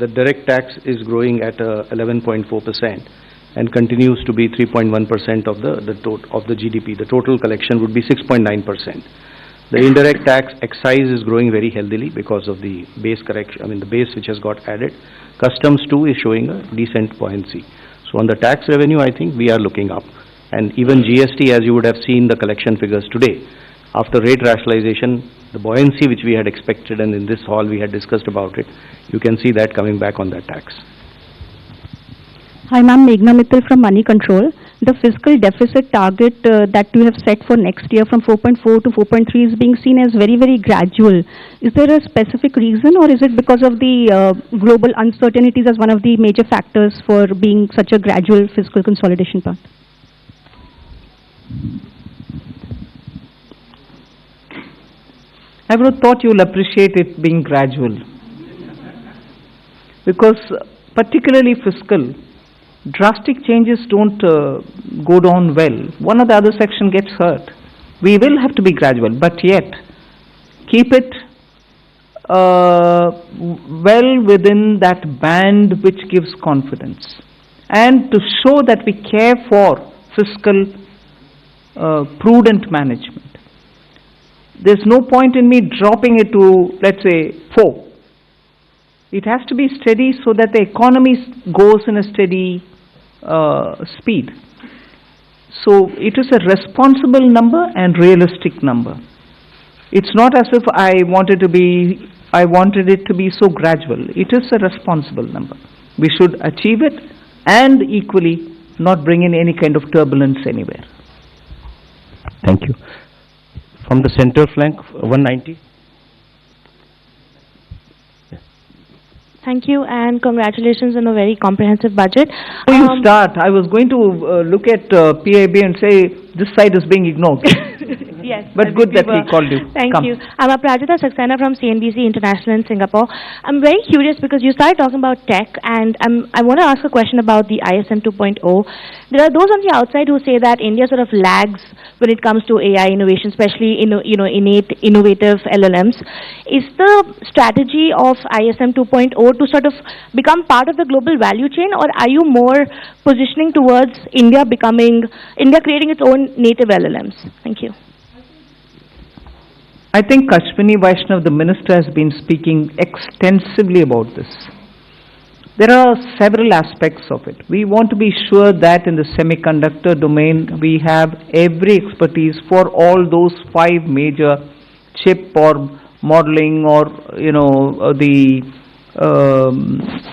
the direct tax is growing at 11.4% and continues to be 3.1% of the GDP. The total collection would be 6.9%. The indirect tax excise is growing very healthily because of the base correction, the base which has got added. Customs too is showing a decent buoyancy. So on the tax revenue, I think we are looking up. And even GST, as you would have seen the collection figures today, after rate rationalization, the buoyancy which we had expected, and in this hall we had discussed about it, you can see that coming back on that tax. Hi ma'am, Meghna Mittal from Money Control. The fiscal deficit target that you have set for next year from 4.4 to 4.3 is being seen as very, very gradual. Is there a specific reason, or is it because of the global uncertainties as one of the major factors for being such a gradual fiscal consolidation path? I would have thought you'll appreciate it being gradual. Because particularly fiscal, drastic changes don't go down well. One or the other section gets hurt. We will have to be gradual, but yet keep it well within that band which gives confidence, and to show that we care for fiscal prudent management. There's no point in me dropping it to, let's say, 4. It has to be steady so that the economy goes in a steady speed. So it is a responsible number and realistic number. It's not as if I wanted it to be so gradual. It is a responsible number. We should achieve it and equally not bring in any kind of turbulence anywhere. Thank you. From the center flank, 190. Thank you, and congratulations on a very comprehensive budget. Before you start, I was going to look at PIB and say this side is being ignored. Yes. But good that he called you. Thank you. I'm Aprajita Saxena from CNBC International in Singapore. I'm very curious because you started talking about tech, and I want to ask a question about the ISM 2.0. There are those on the outside who say that India sort of lags when it comes to AI innovation, especially innate innovative LLMs. Is the strategy of ISM 2.0 to sort of become part of the global value chain, or are you more positioning towards India creating its own native LLMs? Thank you. I think Ashwini Vaishnav, the minister, has been speaking extensively about this. There are several aspects of it. We want to be sure that in the semiconductor domain we have every expertise for all those 5 major chip or modeling or the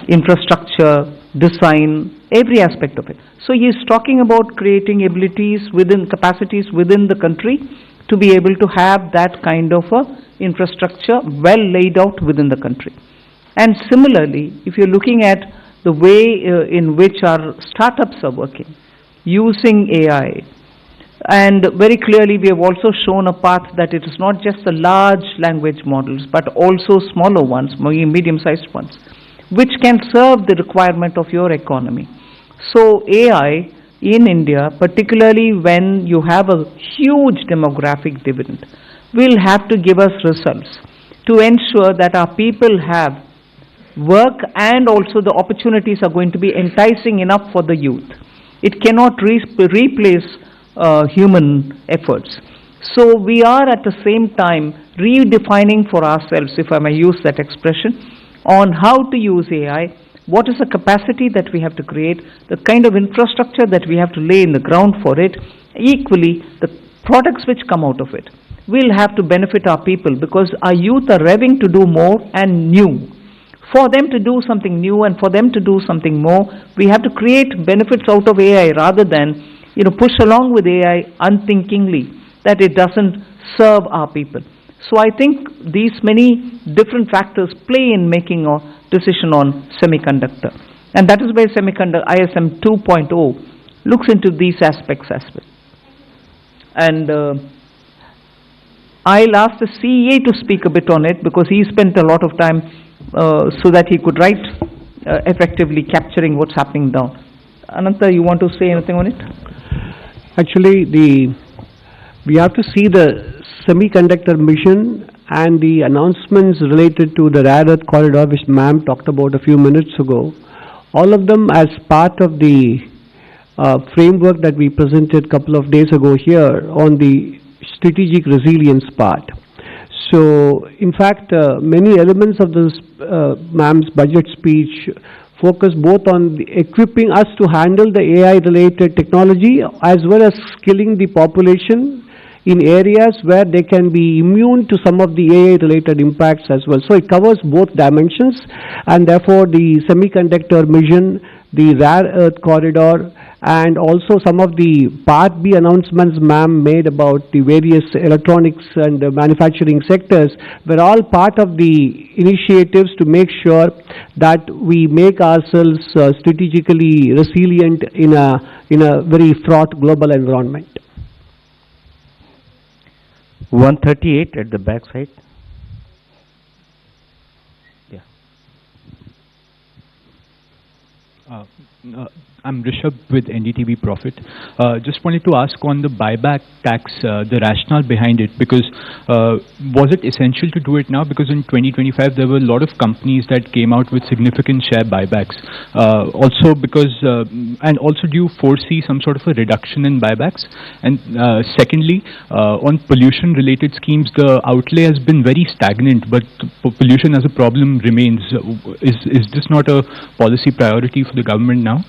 infrastructure, design, every aspect of it. So he is talking about creating capacities within the country to be able to have that kind of infrastructure well laid out within the country. And similarly, if you're looking at the way in which our startups are working, using AI, and very clearly we have also shown a path that it is not just the large language models, but also smaller ones, medium-sized ones, which can serve the requirement of your economy. So AI in India, particularly when you have a huge demographic dividend, will have to give us results to ensure that our people have work, and also the opportunities are going to be enticing enough for the youth. It cannot replace human efforts. So we are at the same time redefining for ourselves, if I may use that expression, on how to use AI, what is the capacity that we have to create, the kind of infrastructure that we have to lay in the ground for it. Equally, the products which come out of it will have to benefit our people, because our youth are revving to do more and new. For them to do something new and for them to do something more, we have to create benefits out of AI rather than push along with AI unthinkingly that it doesn't serve our people. So I think these many different factors play in making a decision on semiconductor. And that is why ISM 2.0 looks into these aspects as well. And I'll ask the CEA to speak a bit on it, because he spent a lot of time so that he could write effectively capturing what's happening down. Ananta, you want to say anything on it? Actually, we have to see the semiconductor mission and the announcements related to the rare earth corridor, which ma'am talked about a few minutes ago, all of them as part of the framework that we presented a couple of days ago here on the strategic resilience part. So, in fact, many elements of this ma'am's budget speech focus both on equipping us to handle the AI-related technology as well as skilling the population in areas where they can be immune to some of the AI-related impacts as well. So it covers both dimensions, and therefore the semiconductor mission, the rare earth corridor, and also some of the Part B announcements ma'am made about the various electronics and manufacturing sectors were all part of the initiatives to make sure that we make ourselves strategically resilient in a very fraught global environment. 138 at the back side. Yeah. I'm Rishabh with NDTV Profit. Just wanted to ask on the buyback tax, the rationale behind it, because was it essential to do it now? Because in 2025 there were a lot of companies that came out with significant share buybacks. Also because, and also do you foresee some sort of a reduction in buybacks? And secondly, on pollution related schemes, the outlay has been very stagnant, but pollution as a problem remains. Is this not a policy priority for the government now?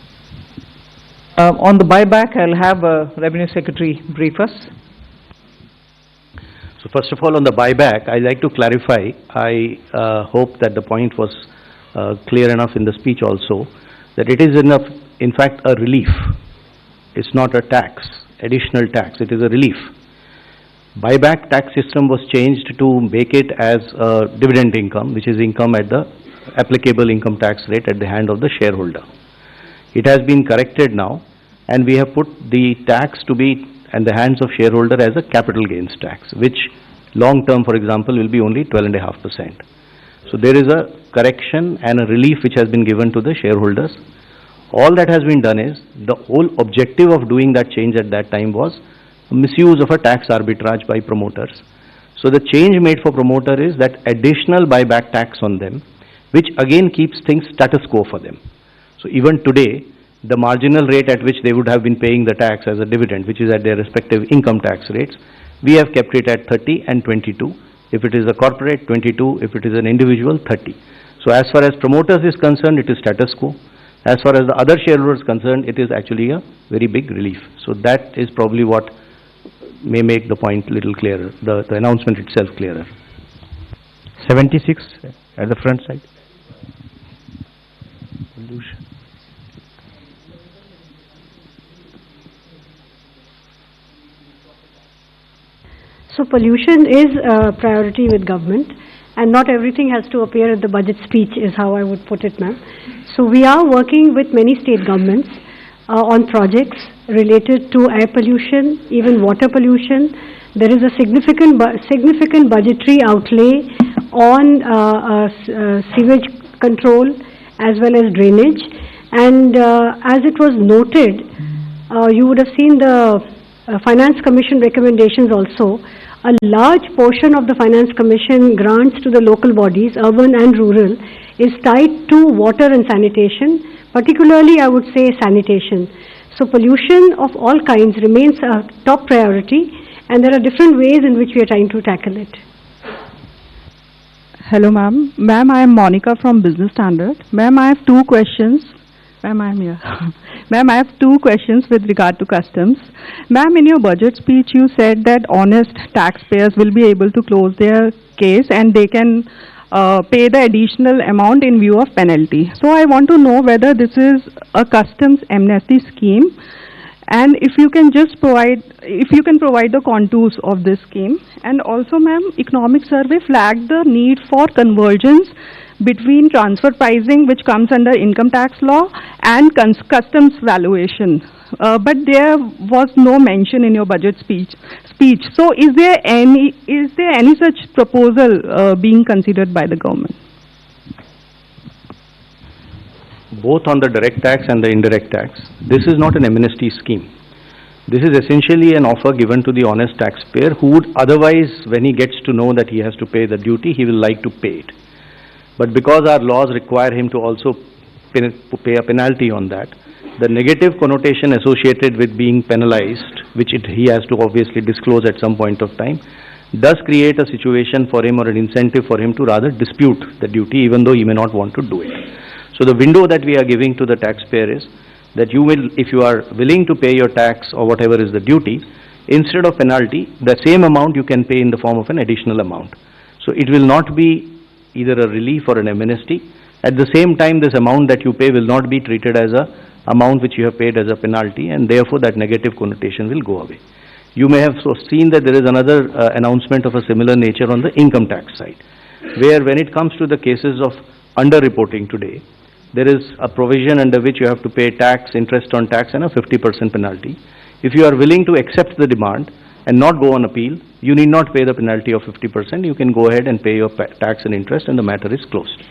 On the buyback, I'll have Revenue Secretary brief us. So first of all, on the buyback, I'd like to clarify. I hope that the point was clear enough in the speech also, that it is in fact a relief. It's not a tax, additional tax. It is a relief. Buyback tax system was changed to make it as a dividend income, which is income at the applicable income tax rate at the hand of the shareholder. It has been corrected now, and we have put the tax to be in the hands of shareholder as a capital gains tax, which long term, for example, will be only 12.5%. So there is a correction and a relief which has been given to the shareholders. All that has been done is, the whole objective of doing that change at that time was misuse of a tax arbitrage by promoters. So the change made for promoter is that additional buyback tax on them, which again keeps things status quo for them. So even today, the marginal rate at which they would have been paying the tax as a dividend, which is at their respective income tax rates, we have kept it at 30 and 22. If it is a corporate, 22. If it is an individual, 30. So as far as promoters is concerned, it is status quo. As far as the other shareholders is concerned, it is actually a very big relief. So that is probably what may make the point a little clearer, the announcement itself clearer. 76 at the front side. Pollution. So pollution is a priority with government, and not everything has to appear at the budget speech is how I would put it, ma'am. So we are working with many state governments on projects related to air pollution, even water pollution. There is a significant budgetary outlay on sewage control as well as drainage. And as it was noted, you would have seen the Finance Commission recommendations also. A large portion of the Finance Commission grants to the local bodies, urban and rural, is tied to water and sanitation, particularly I would say sanitation. So pollution of all kinds remains a top priority, and there are different ways in which we are trying to tackle it. Hello, ma'am. Ma'am, I am Monica from Business Standard. Ma'am, I have two questions. Ma'am, I am here. Ma'am, I have two questions with regard to customs. Ma'am, in your budget speech, you said that honest taxpayers will be able to close their case and they can pay the additional amount in view of penalty. So I want to know whether this is a customs amnesty scheme, and if you can just provide the contours of this scheme. And also, ma'am, Economic Survey flagged the need for convergence between transfer pricing, which comes under income tax law, and customs valuation. But there was no mention in your budget speech. So is there any such proposal being considered by the government? Both on the direct tax and the indirect tax, this is not an amnesty scheme. This is essentially an offer given to the honest taxpayer who would otherwise, when he gets to know that he has to pay the duty, he will like to pay it. But because our laws require him to also pay a penalty on that, the negative connotation associated with being penalized, which he has to obviously disclose at some point of time, does create a situation for him or an incentive for him to rather dispute the duty even though he may not want to do it. So the window that we are giving to the taxpayer is that you will, if you are willing to pay your tax or whatever is the duty, instead of penalty, the same amount you can pay in the form of an additional amount. So it will not be either a relief or an amnesty. At the same time, this amount that you pay will not be treated as a amount which you have paid as a penalty, and therefore that negative connotation will go away. You may have seen that there is another announcement of a similar nature on the income tax side, where when it comes to the cases of underreporting today, there is a provision under which you have to pay tax, interest on tax, and a 50% penalty. If you are willing to accept the demand and not go on appeal, you need not pay the penalty of 50%. You can go ahead and pay your tax and interest, and the matter is closed.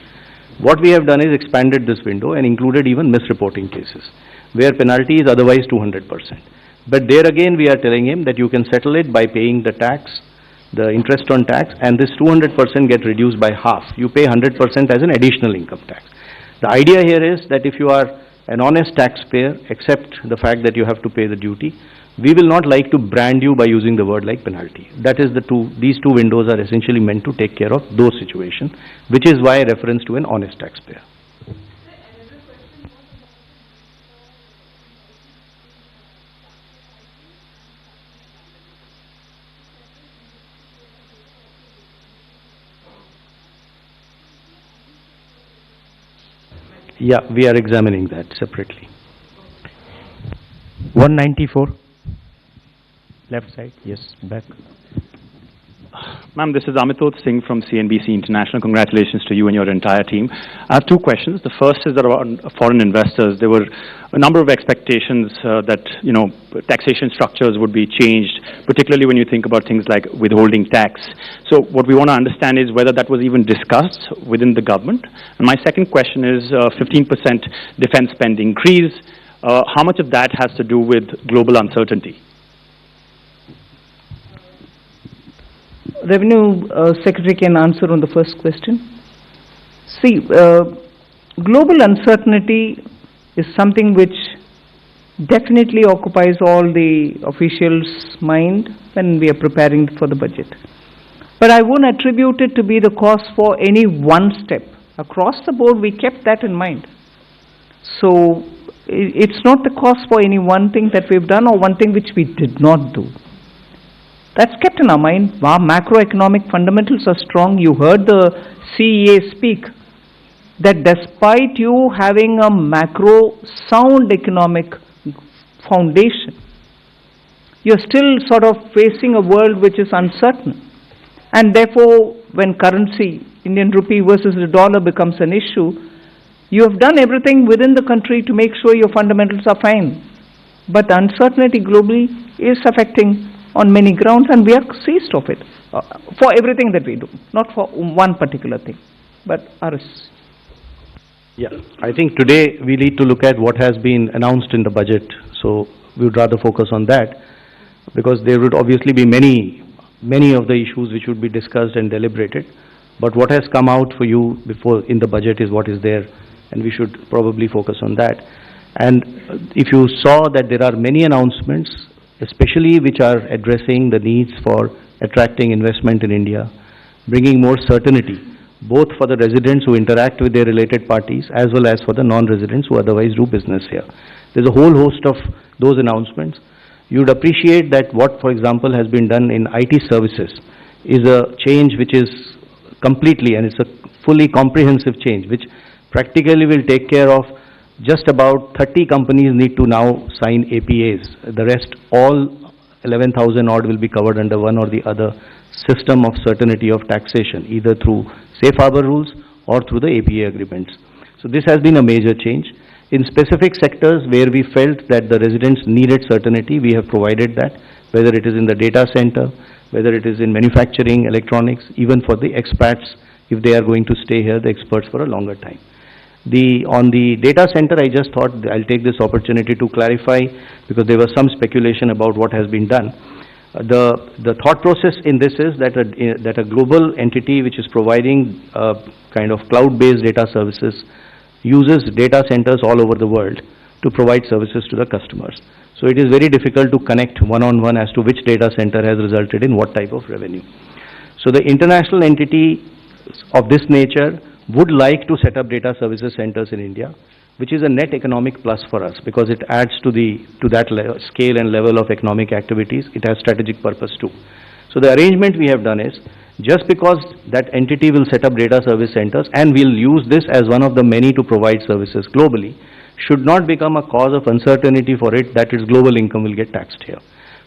What we have done is expanded this window and included even misreporting cases, where penalty is otherwise 200%. But there again, we are telling him that you can settle it by paying the tax, the interest on tax, and this 200% get reduced by half. You pay 100% as an additional income tax. The idea here is that if you are an honest taxpayer, accept the fact that you have to pay the duty. We will not like to brand you by using the word like penalty. That is these two windows are essentially meant to take care of those situations, which is why reference to an honest taxpayer. Yeah, we are examining that separately. 194. Left side, yes, back. Ma'am, this is Amitod Singh from CNBC International. Congratulations to you and your entire team. I have two questions. The first is around foreign investors. There were a number of expectations that, taxation structures would be changed, particularly when you think about things like withholding tax. So what we want to understand is whether that was even discussed within the government. And my second question is 15% defense spend increase. How much of that has to do with global uncertainty? Revenue Secretary can answer on the first question. See, global uncertainty is something which definitely occupies all the officials' mind when we are preparing for the budget. But I won't attribute it to be the cause for any one step. Across the board, we kept that in mind. So, it's not the cause for any one thing that we've done or one thing which we did not do. That's kept in our mind. Our macroeconomic fundamentals are strong. You heard the CEA speak that despite you having a macro sound economic foundation, you're still sort of facing a world which is uncertain. And therefore, when currency, Indian rupee versus the dollar becomes an issue, you have done everything within the country to make sure your fundamentals are fine. But the uncertainty globally is affecting on many grounds, and we are seized of it for everything that we do, not for one particular thing, but ours. Yeah, I think today we need to look at what has been announced in the budget, so we would rather focus on that, because there would obviously be many of the issues which would be discussed and deliberated, but what has come out for you before in the budget is what is there, and we should probably focus on that. And if you saw that there are many announcements, especially which are addressing the needs for attracting investment in India, bringing more certainty, both for the residents who interact with their related parties as well as for the non-residents who otherwise do business here. There's a whole host of those announcements. You'd appreciate that what, for example, has been done in IT services is a change which is completely, and it's a fully comprehensive change, which practically will take care of just about 30 companies need to now sign APAs. The rest, all 11,000 odd will be covered under one or the other system of certainty of taxation, either through safe harbor rules or through the APA agreements. So this has been a major change. In specific sectors where we felt that the residents needed certainty, we have provided that, whether it is in the data center, whether it is in manufacturing, electronics, even for the expats, if they are going to stay here, the experts for a longer time. On the data center, I just thought I'll take this opportunity to clarify, because there was some speculation about what has been done. The thought process in this is that a global entity which is providing kind of cloud-based data services uses data centers all over the world to provide services to the customers. So it is very difficult to connect one-on-one as to which data center has resulted in what type of revenue. So the international entity of this nature would like to set up data services centers in India, which is a net economic plus for us, because it adds to that scale and level of economic activities. It has strategic purpose too. So the arrangement we have done is, just because that entity will set up data service centers and will use this as one of the many to provide services globally, should not become a cause of uncertainty for it that its global income will get taxed here.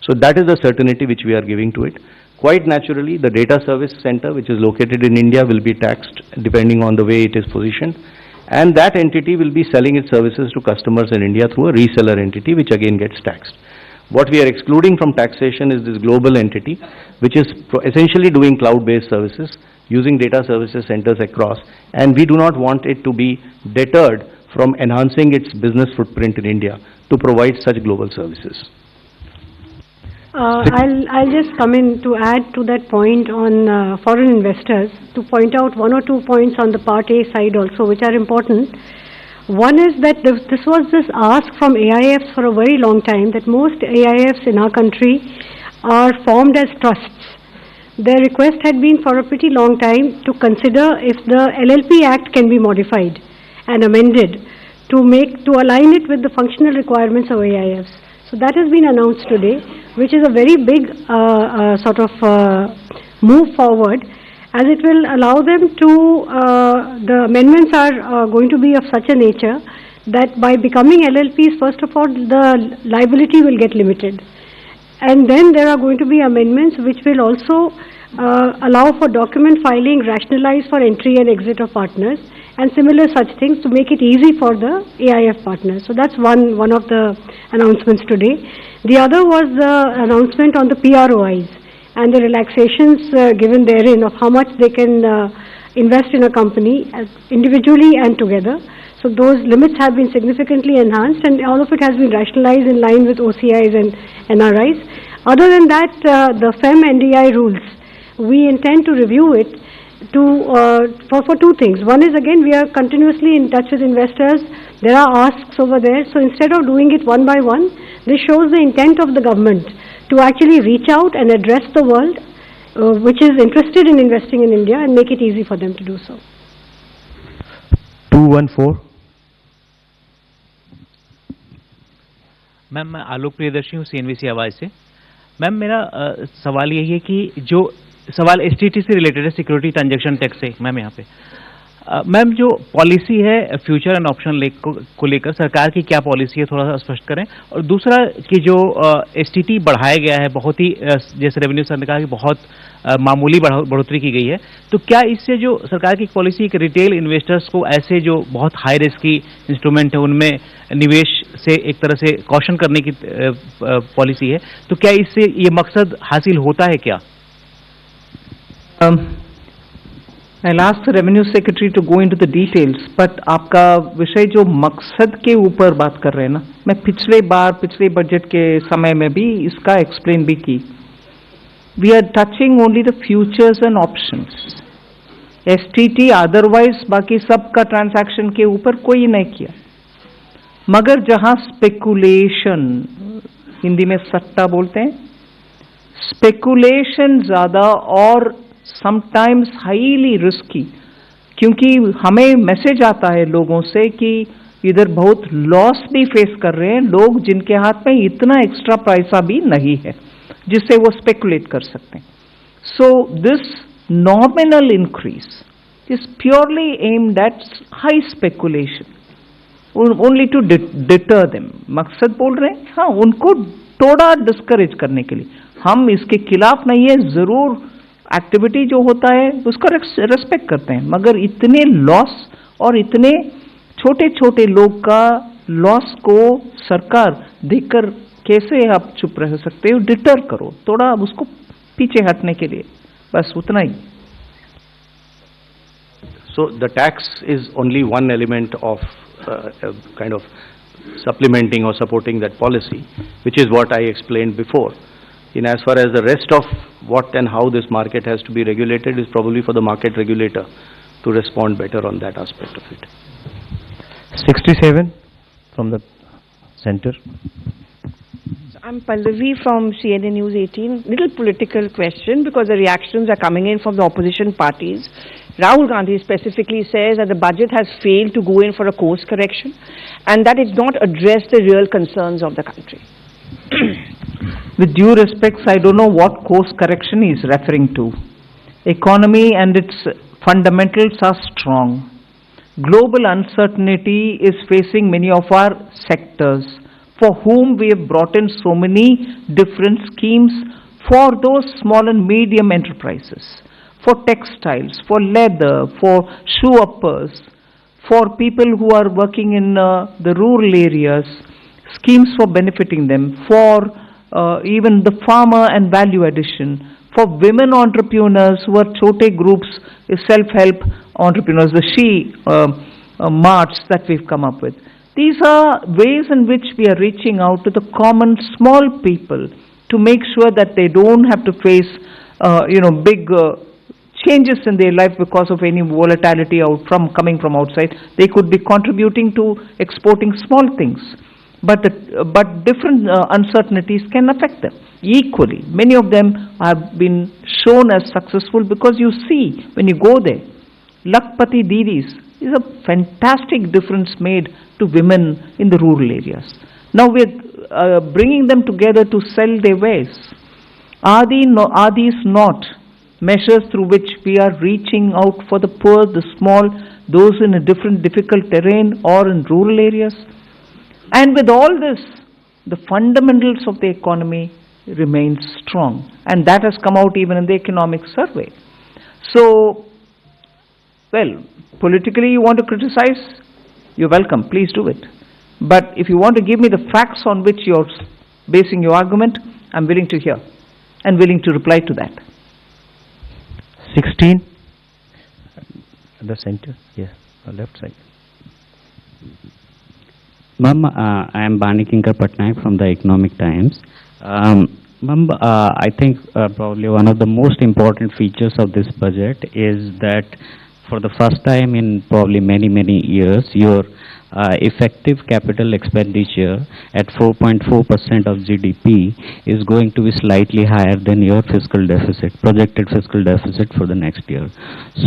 So that is the certainty which we are giving to it. Quite naturally, the data service center which is located in India will be taxed depending on the way it is positioned, and that entity will be selling its services to customers in India through a reseller entity, which again gets taxed. What we are excluding from taxation is this global entity, which is essentially doing cloud-based services, using data services centers across, and we do not want it to be deterred from enhancing its business footprint in India to provide such global services. I'll just come in to add to that point on foreign investors, to point out one or 2 points on the Part A side also, which are important. One is that this was this ask from AIFs for a very long time, that most AIFs in our country are formed as trusts. Their request had been for a pretty long time to consider if the LLP Act can be modified and amended to align it with the functional requirements of AIFs. So that has been announced today, which is a very big move forward, as it will allow them to, the amendments are going to be of such a nature that by becoming LLPs, first of all, the liability will get limited. And then there are going to be amendments which will also allow for document filing rationalized for entry and exit of partners, and similar such things to make it easy for the AIF partners. So that's one of the announcements today. The other was the announcement on the PROIs and the relaxations given therein of how much they can invest in a company individually and together. So those limits have been significantly enhanced, and all of it has been rationalized in line with OCIs and NRIs. Other than that, the FEM NDI rules, we intend to review it for 2 things. One is, again, we are continuously in touch with investors. There are asks over there. So instead of doing it one by one, this shows the intent of the government to actually reach out and address the world which is interested in investing in India and make it easy for them to do so. 214. Ma'am, मैं आलोक प्रियदर्शी हूँ CNBC आवाज़ से। Ma'am, मेरा सवाल यही है कि जो सवाल STT से रिलेटेड है, सिक्योरिटी ट्रांजैक्शन टैक्स से, मैम यहाँ पे मैम जो पॉलिसी है फ्यूचर एंड ऑप्शन को लेकर सरकार की क्या पॉलिसी है, थोड़ा सा स्पष्ट करें। और दूसरा कि जो STT बढ़ाया गया है, बहुत ही जैसे रेवेन्यू सर ने कहा कि बहुत मामूली बढ़ोतरी की गई है, तो क्या इससे जो सरकार की पॉलिसी एक रिटेल इन्वेस्टर्स को ऐसे जो बहुत हाई रिस्क की इंस्ट्रूमेंट है उनमें निवेश से एक तरह से कॉशन करने की पॉलिसी है, तो क्या इससे ये मकसद हासिल होता है क्या? I'll ask the Revenue Secretary to go into the details, but आपका विषय जो मकसद के ऊपर बात कर रहे हैं ना, मैं पिछले बजट के समय में भी इसका एक्सप्लेन भी की। We are touching only the futures and options. STT otherwise बाकी सबका ट्रांजैक्शन के ऊपर कोई नहीं किया, मगर जहां स्पेकुलेशन, हिंदी में सट्टा बोलते हैं, स्पेकुलेशन ज्यादा और समटाइम्स हाईली रिस्की, क्योंकि हमें मैसेज आता है लोगों से कि इधर बहुत लॉस भी फेस कर रहे हैं लोग जिनके हाथ में इतना एक्स्ट्रा पैसा भी नहीं है जिससे वो स्पेकुलेट कर सकते हैं। So this nominal increase is purely aimed at high speculation, only to deter them. मकसद बोल रहे हैं, हाँ, उनको थोड़ा डिस्करेज करने के लिए। हम इसके खिलाफ नहीं है, जरूर एक्टिविटी जो होता है उसका रेस्पेक्ट करते हैं, मगर इतने लॉस और इतने छोटे छोटे लोग का लॉस को सरकार देखकर कैसे आप चुप रह सकते हो? डिटर करो थोड़ा, उसको पीछे हटने के लिए, बस उतना ही। So the tax is only one element of kind of supplementing or supporting that policy, which is what I explained before. In as far as the rest of what and how this market has to be regulated is probably for the market regulator to respond better on that aspect of it. 67 from the center. I'm Pallavi from CNN News 18. Little political question because the reactions are coming in from the opposition parties. Rahul Gandhi specifically says that the budget has failed to go in for a course correction and that it's not addressed the real concerns of the country. With due respects, I don't know what course correction he is referring to. Economy and its fundamentals are strong. Global uncertainty is facing many of our sectors for whom we have brought in so many different schemes for those small and medium enterprises, for textiles, for leather, for shoe uppers, for people who are working in the rural areas, schemes for benefiting them, for even the farmer and value addition, for women entrepreneurs who are chote groups, self-help entrepreneurs, the she marts that we've come up with. These are ways in which we are reaching out to the common small people to make sure that they don't have to face, big changes in their life because of any volatility coming from outside. They could be contributing to exporting small things, but different uncertainties can affect them equally. Many of them have been shown as successful because you see when you go there, Lakpati Didis is a fantastic difference made to women in the rural areas. Now we're bringing them together to sell their wares. Are these not measures through which we are reaching out for the poor, the small, those in a difficult terrain or in rural areas? And with all this, the fundamentals of the economy remain strong. And that has come out even in the economic survey. So, well, politically you want to criticize, you're welcome, please do it. But if you want to give me the facts on which you're basing your argument, I'm willing to hear and willing to reply to that. 16 at the center, yeah, the left side. Ma'am, I am Bani Kinkar Patnaik from the Economic Times. Ma'am, I think probably one of the most important features of this budget is that for the first time in probably many years, your effective capital expenditure at 4.4% of GDP is going to be slightly higher than your fiscal deficit, projected fiscal deficit for the next year.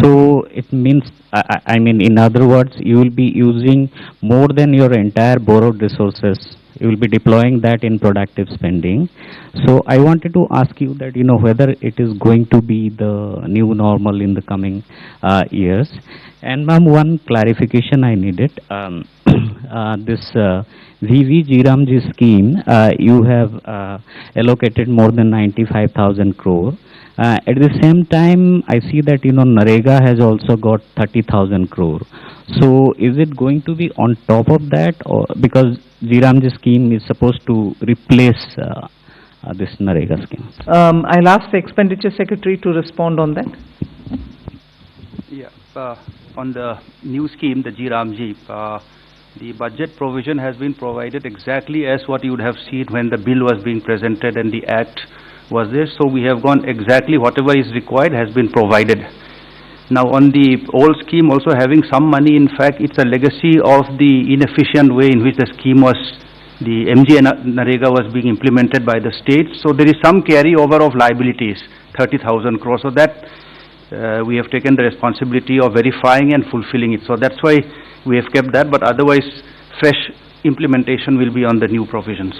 So it means, I mean, in other words, you will be using more than your entire borrowed resources. You will be deploying that in productive spending. So I wanted to ask you that, whether it is going to be the new normal in the coming years. And ma'am, one clarification I needed. This VV Jiramji scheme, you have allocated more than 95,000 crore. At the same time, I see that, Narega has also got 30,000 crore. So is it going to be on top of that, or because Jiramji scheme is supposed to replace this Narega scheme? I'll ask the Expenditure Secretary to respond on that. Yeah, on the new scheme, the Jiramji, the budget provision has been provided exactly as what you would have seen when the bill was being presented and the act was there. So we have gone exactly whatever is required has been provided. Now on the old scheme also having some money, in fact it's a legacy of the inefficient way in which the scheme was, the MG Narega was being implemented by the state. So there is some carryover of liabilities, 30,000 crores. So that we have taken the responsibility of verifying and fulfilling it. So that's why we have kept that, but otherwise fresh implementation will be on the new provisions.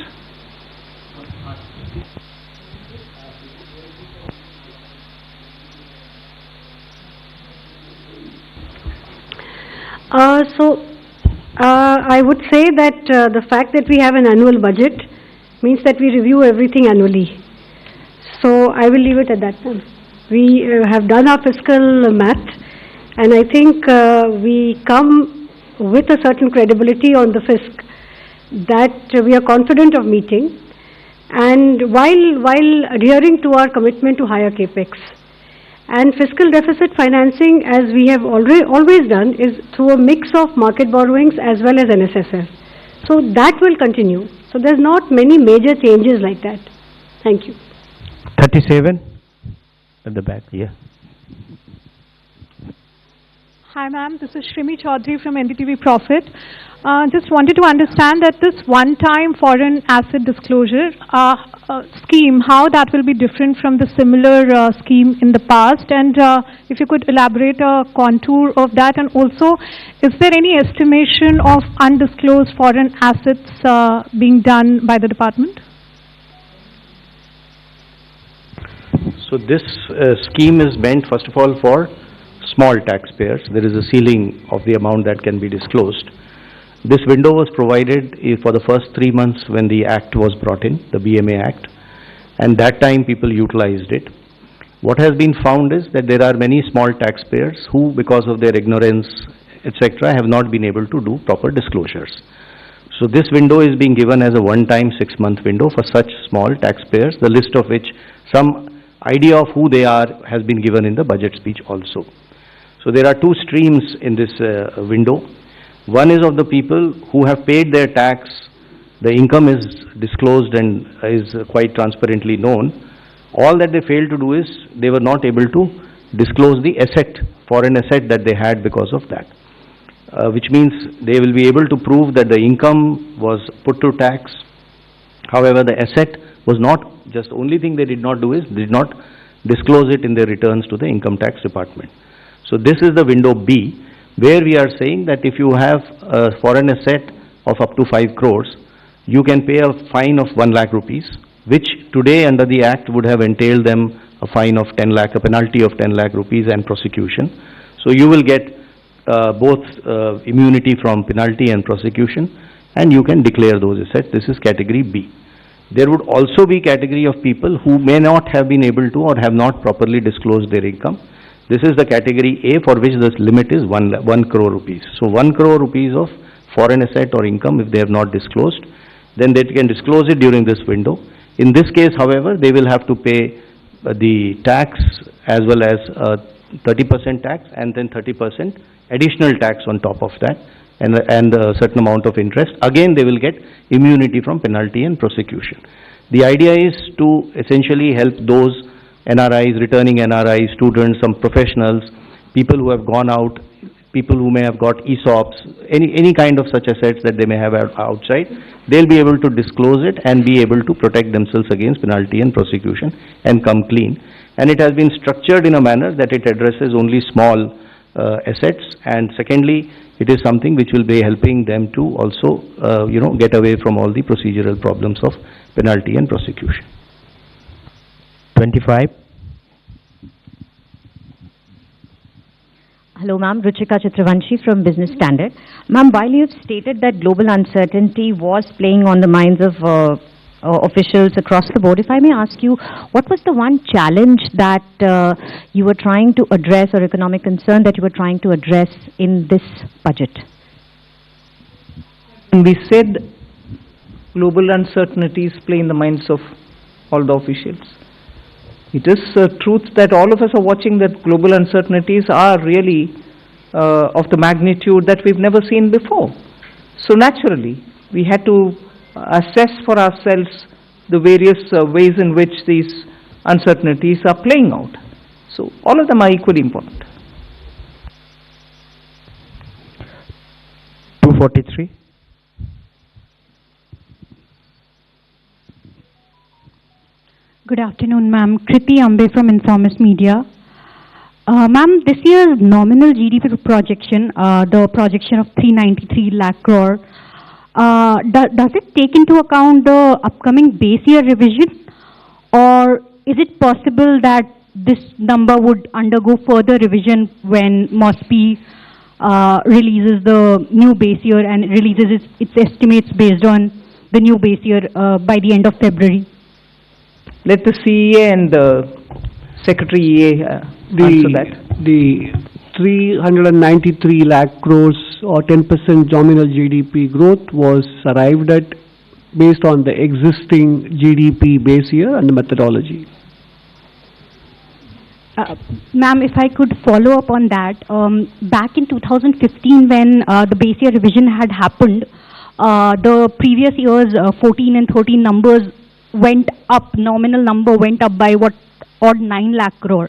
I would say that the fact that we have an annual budget means that we review everything annually. So I will leave it at that. We have done our fiscal math, and I think we come with a certain credibility on the fisc that we are confident of meeting, and while adhering to our commitment to higher capex. And fiscal deficit financing, as we have always done, is through a mix of market borrowings as well as NSSF. So that will continue. So there's not many major changes like that. Thank you. 37 at the back, yeah. Hi ma'am, this is Shrimi Chaudhary from NDTV Profit. Just wanted to understand that this one-time foreign asset disclosure scheme, how that will be different from the similar scheme in the past, and if you could elaborate a contour of that, and also is there any estimation of undisclosed foreign assets being done by the department? So this scheme is meant first of all for small taxpayers. There is a ceiling of the amount that can be disclosed. This window was provided for the first 3 months when the Act was brought in, the BMA Act, and that time people utilized it. What has been found is that there are many small taxpayers who, because of their ignorance, etc., have not been able to do proper disclosures. So this window is being given as a one-time 6-month window for such small taxpayers, the list of which some idea of who they are has been given in the budget speech also. So there are two streams in this window. One is of the people who have paid their tax, the income is disclosed and is quite transparently known. All that they failed to do is they were not able to disclose the asset, foreign asset that they had because of that. Which means they will be able to prove that the income was put to tax. However, the asset was not, just the only thing they did not do is did not disclose it in their returns to the income tax department. So this is the window B, where we are saying that if you have a foreign asset of up to 5 crores, you can pay a fine of 1 lakh rupees, which today under the Act would have entailed them a fine of 10 lakh, a penalty of 10 lakh rupees and prosecution. So you will get both immunity from penalty and prosecution, and you can declare those assets. This is category B. There would also be category of people who may not have been able to or have not properly disclosed their income. This is the category A, for which the limit is 1 crore rupees. So 1 crore rupees of foreign asset or income, if they have not disclosed, then they can disclose it during this window. In this case, however, they will have to pay the tax as well as 30% tax and then 30% additional tax on top of that, and a certain amount of interest. Again, they will get immunity from penalty and prosecution. The idea is to essentially help those NRIs, returning NRIs, students, some professionals, people who have gone out, people who may have got ESOPs, any kind of such assets that they may have outside. They'll be able to disclose it and be able to protect themselves against penalty and prosecution and come clean. And it has been structured in a manner that it addresses only small assets, and secondly, it is something which will be helping them to also, get away from all the procedural problems of penalty and prosecution. 25. Hello ma'am, Ruchika Chitravanshi from Business Standard. Ma'am, while you have stated that global uncertainty was playing on the minds of officials across the board, if I may ask you, what was the one challenge that you were trying to address, or economic concern that you were trying to address in this budget? We said global uncertainties play in the minds of all the officials. It is truth that all of us are watching that global uncertainties are really of the magnitude that we've never seen before. So naturally, we had to assess for ourselves the various ways in which these uncertainties are playing out. So all of them are equally important. 243. Good afternoon, ma'am. Kriti Ambe from Informist Media. Ma'am, this year's nominal GDP projection, the projection of 393 lakh crore, does it take into account the upcoming base year revision, or is it possible that this number would undergo further revision when MOSPI releases the new base year and releases its estimates based on the new base year by the end of February? Let the CEA and the Secretary EA answer that. The 393 lakh crores or 10% nominal GDP growth was arrived at based on the existing GDP base year and the methodology. Ma'am, if I could follow up on that, back in 2015 when the base year revision had happened, the previous year's 14 and 13 numbers went up, nominal number went up by what, odd 9 lakh crore.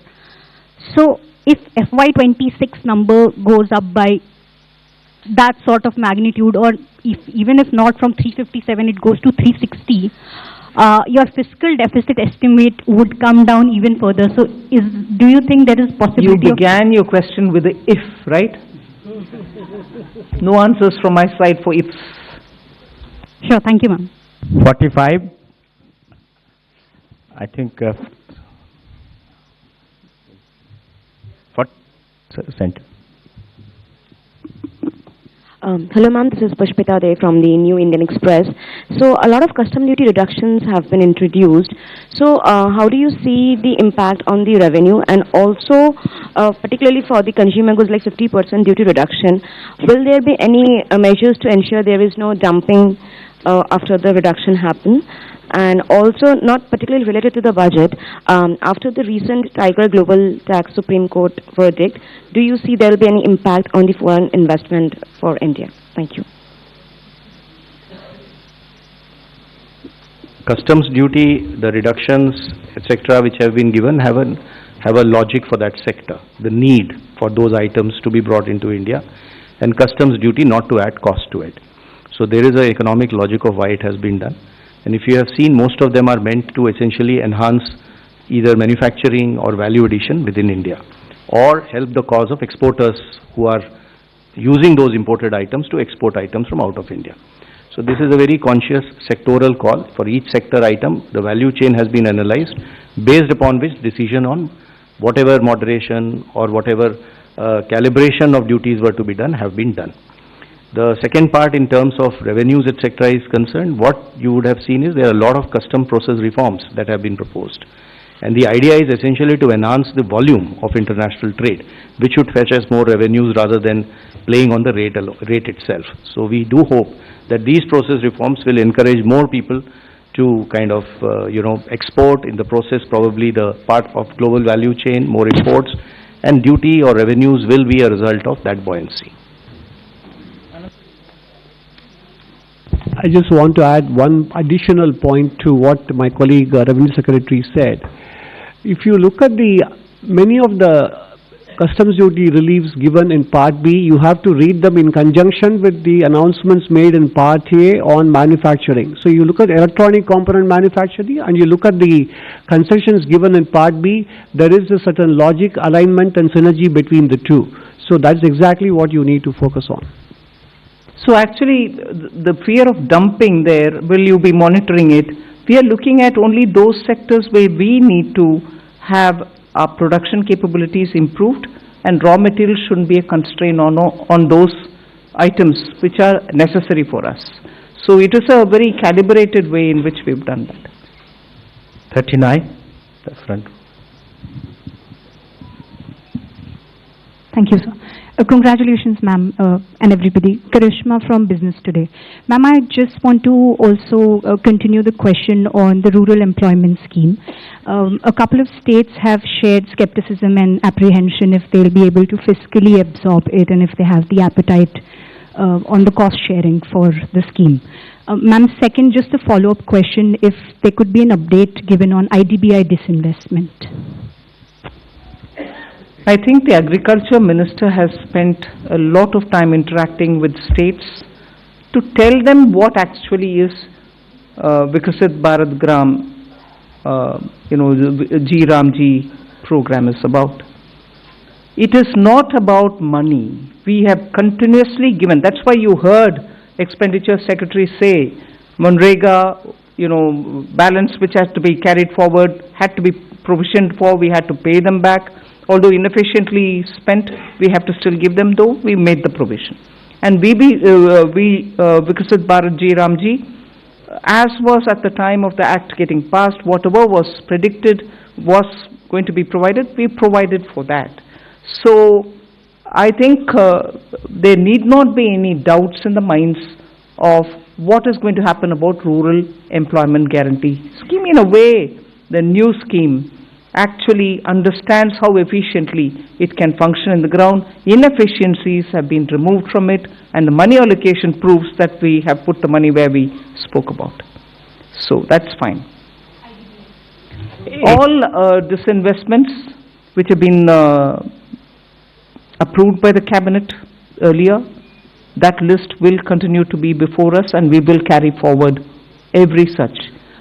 So if FY26 number goes up by that sort of magnitude, or even if not from 357 it goes to 360, your fiscal deficit estimate would come down even further. So do you think there is possibility? You began your question with the if, right? No answers from my side for ifs. Sure, thank you, ma'am. 45. I think center. Hello ma'am, this is Pushpita Dey from the New Indian Express. So a lot of custom duty reductions have been introduced. So how do you see the impact on the revenue, and also particularly for the consumer goods like 50% duty reduction, will there be any measures to ensure there is no dumping after the reduction happens? And also, not particularly related to the budget, after the recent Tiger Global Tax Supreme Court verdict, do you see there will be any impact on the foreign investment for India? Thank you. Customs duty, the reductions, etc., which have been given have a logic for that sector, the need for those items to be brought into India, and customs duty not to add cost to it. So there is an economic logic of why it has been done. And if you have seen, most of them are meant to essentially enhance either manufacturing or value addition within India, or help the cause of exporters who are using those imported items to export items from out of India. So this is a very conscious sectoral call. For each sector item, the value chain has been analyzed, based upon which decision on whatever moderation or whatever calibration of duties were to be done have been done. The second part, in terms of revenues, etc., is concerned, what you would have seen is there are a lot of custom process reforms that have been proposed. And the idea is essentially to enhance the volume of international trade, which should fetch us more revenues rather than playing on the rate itself. So we do hope that these process reforms will encourage more people to kind of, export, in the process probably the part of global value chain, more imports, and duty or revenues will be a result of that buoyancy. I just want to add one additional point to what my colleague Revenue Secretary said. If you look at many of the customs duty reliefs given in Part B, you have to read them in conjunction with the announcements made in Part A on manufacturing. So you look at electronic component manufacturing and you look at the concessions given in Part B, there is a certain logic, alignment and synergy between the two. So that's exactly what you need to focus on. So actually, the fear of dumping there, will you be monitoring it? We are looking at only those sectors where we need to have our production capabilities improved, and raw materials shouldn't be a constraint on those items which are necessary for us. So it is a very calibrated way in which we've done that. 39, the front. Thank you, sir. Congratulations, ma'am, and everybody. Karishma from Business Today. Ma'am, I just want to also continue the question on the rural employment scheme. A couple of states have shared skepticism and apprehension if they'll be able to fiscally absorb it and if they have the appetite on the cost sharing for the scheme. Ma'am, second, just a follow-up question, if there could be an update given on IDBI disinvestment. I think the Agriculture Minister has spent a lot of time interacting with states to tell them what actually is Vikasit Bharat Gram, the G Ramji program is about. It is not about money. We have continuously given, that's why you heard Expenditure Secretary say, Manrega, balance which has to be carried forward, had to be provisioned for, we had to pay them back. Although inefficiently spent, we have to still give them, though we made the provision. And Vikasit Bharat Ji Ramji, as was at the time of the act getting passed, whatever was predicted was going to be provided, we provided for that. So I think there need not be any doubts in the minds of what is going to happen about rural employment guarantee scheme. In a way, the new scheme actually understands how efficiently it can function in the ground. Inefficiencies have been removed from it, and the money allocation proves that we have put the money where we spoke about. So that's fine. All disinvestments which have been approved by the cabinet earlier, that list will continue to be before us, and we will carry forward every such.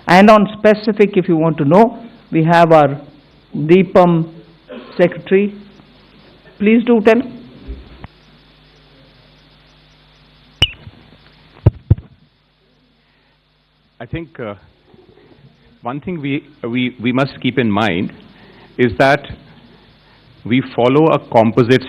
And on specific, if you want to know, we have our DPAM secretary. Please do tell. I think one thing we must keep in mind is that we follow a composite